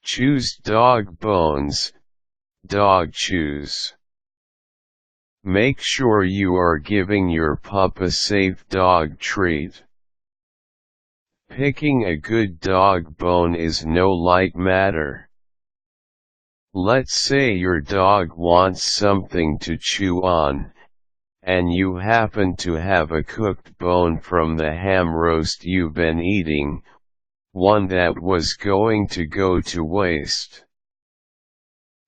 Choose dog bones, dog chews. Make sure you are giving your pup a safe dog treat. Picking a good dog bone is no light matter. Let's say your dog wants something to chew on, and you happen to have a cooked bone from the ham roast you've been eating, one that was going to go to waste.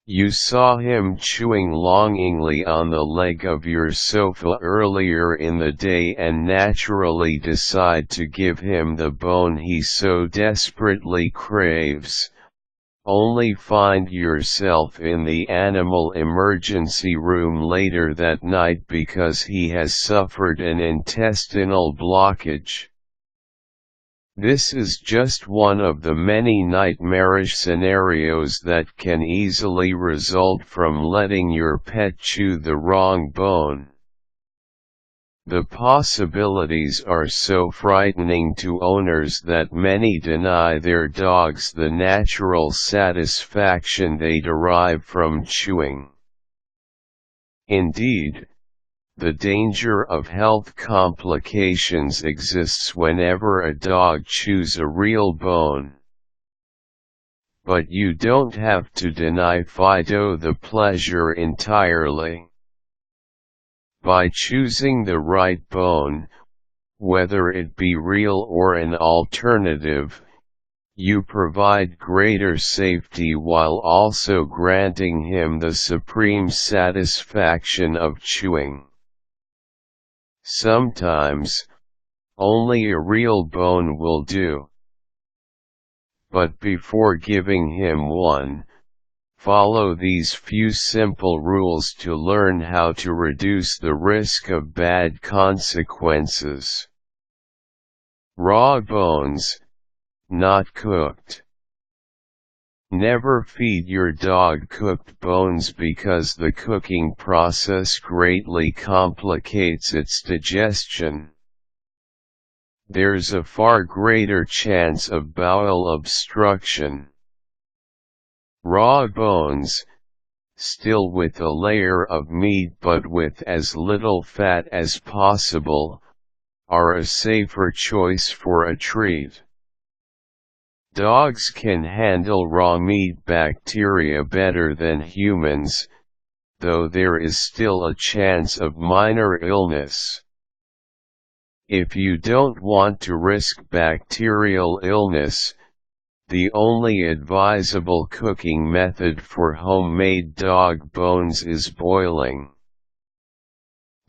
You saw him chewing longingly on the leg of your sofa earlier in the day and naturally decide to give him the bone he so desperately craves, only find yourself in the animal emergency room later that night because he has suffered an intestinal blockage. This is just one of the many nightmarish scenarios that can easily result from letting your pet chew the wrong bone. The possibilities are so frightening to owners that many deny their dogs the natural satisfaction they derive from chewing. Indeed, the danger of health complications exists whenever a dog chews a real bone. But you don't have to deny Fido the pleasure entirely. By choosing the right bone, whether it be real or an alternative, you provide greater safety while also granting him the supreme satisfaction of chewing. Sometimes, only a real bone will do. But before giving him one, follow these few simple rules to learn how to reduce the risk of bad consequences. Raw bones, not cooked. Never feed your dog cooked bones because the cooking process greatly complicates its digestion. There's a far greater chance of bowel obstruction. Raw bones, still with a layer of meat but with as little fat as possible, are a safer choice for a treat. Dogs can handle raw meat bacteria better than humans, though there is still a chance of minor illness. If you don't want to risk bacterial illness, the only advisable cooking method for homemade dog bones is boiling.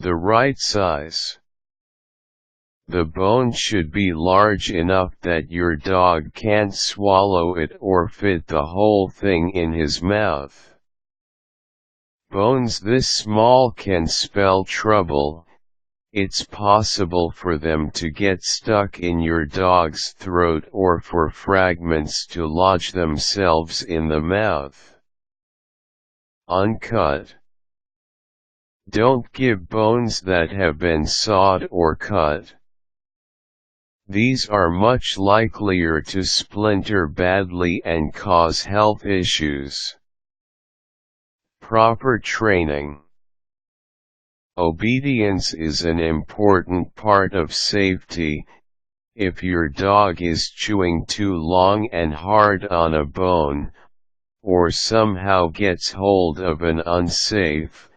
The right size. The bone should be large enough that your dog can't swallow it or fit the whole thing in his mouth. Bones this small can spell trouble. It's possible for them to get stuck in your dog's throat or for fragments to lodge themselves in the mouth. Uncut. Don't give bones that have been sawed or cut. These are much likelier to splinter badly and cause health issues. Proper training. Obedience is an important part of safety. If your dog is chewing too long and hard on a bone, or somehow gets hold of an unsafe,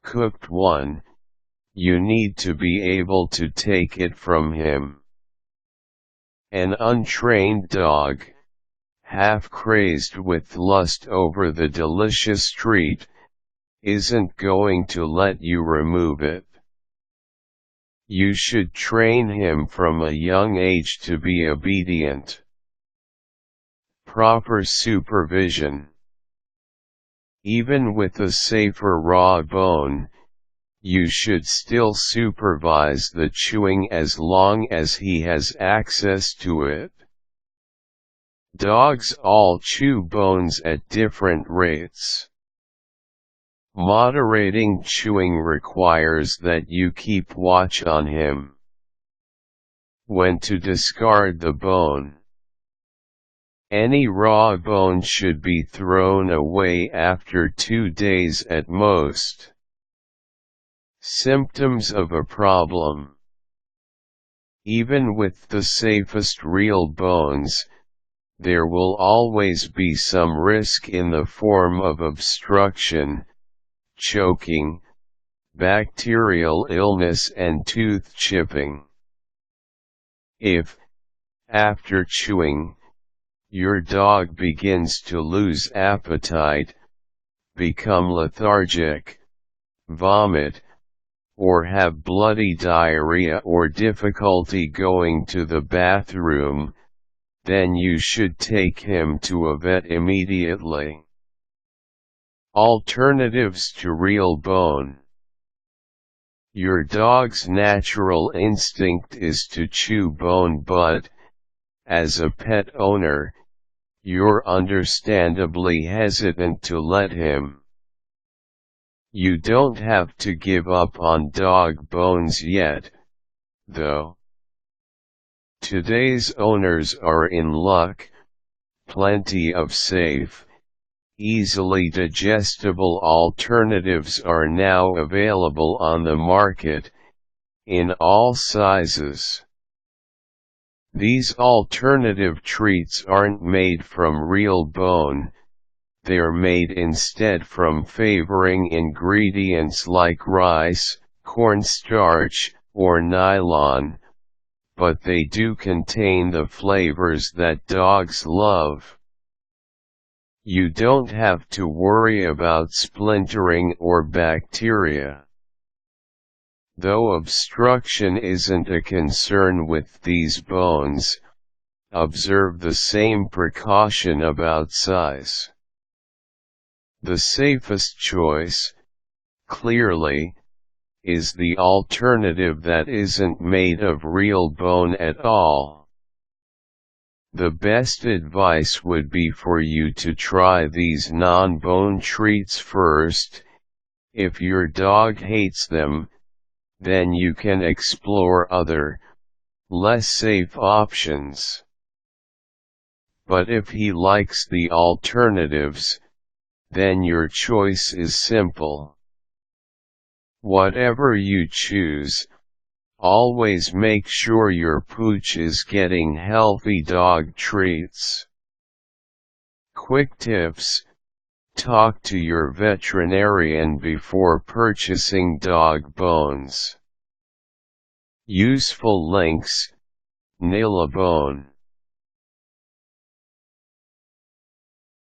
cooked one, you need to be able to take it from him. An untrained dog, half crazed with lust over the delicious treat, isn't going to let you remove it. You should train him from a young age to be obedient. Proper supervision. Even with a safer raw bone, you should still supervise the chewing as long as he has access to it. Dogs all chew bones at different rates. Moderating chewing requires that you keep watch on him. When to discard the bone. Any raw bone should be thrown away after 2 days at most. Symptoms of a problem. Even with the safest real bones, there will always be some risk in the form of obstruction, choking, bacterial illness and tooth chipping. If, after chewing, your dog begins to lose appetite, become lethargic, vomit, or have bloody diarrhea or difficulty going to the bathroom, then you should take him to a vet immediately. Alternatives to real bone. Your dog's natural instinct is to chew bone, but, as a pet owner, you're understandably hesitant to let him. You don't have to give up on dog bones yet, though. Today's owners are in luck. Plenty of safe, easily digestible alternatives are now available on the market, in all sizes. These alternative treats aren't made from real bone. They're made instead from favoring ingredients like rice, cornstarch, or nylon, but they do contain the flavors that dogs love. You don't have to worry about splintering or bacteria. Though obstruction isn't a concern with these bones, observe the same precaution about size. The safest choice, clearly, is the alternative that isn't made of real bone at all. The best advice would be for you to try these non-bone treats first. If your dog hates them, then you can explore other, less safe options. But if he likes the alternatives, then your choice is simple. Whatever you choose, always make sure your pooch is getting healthy dog treats. Quick tips: talk to your veterinarian before purchasing dog bones. Useful links: nail a bone.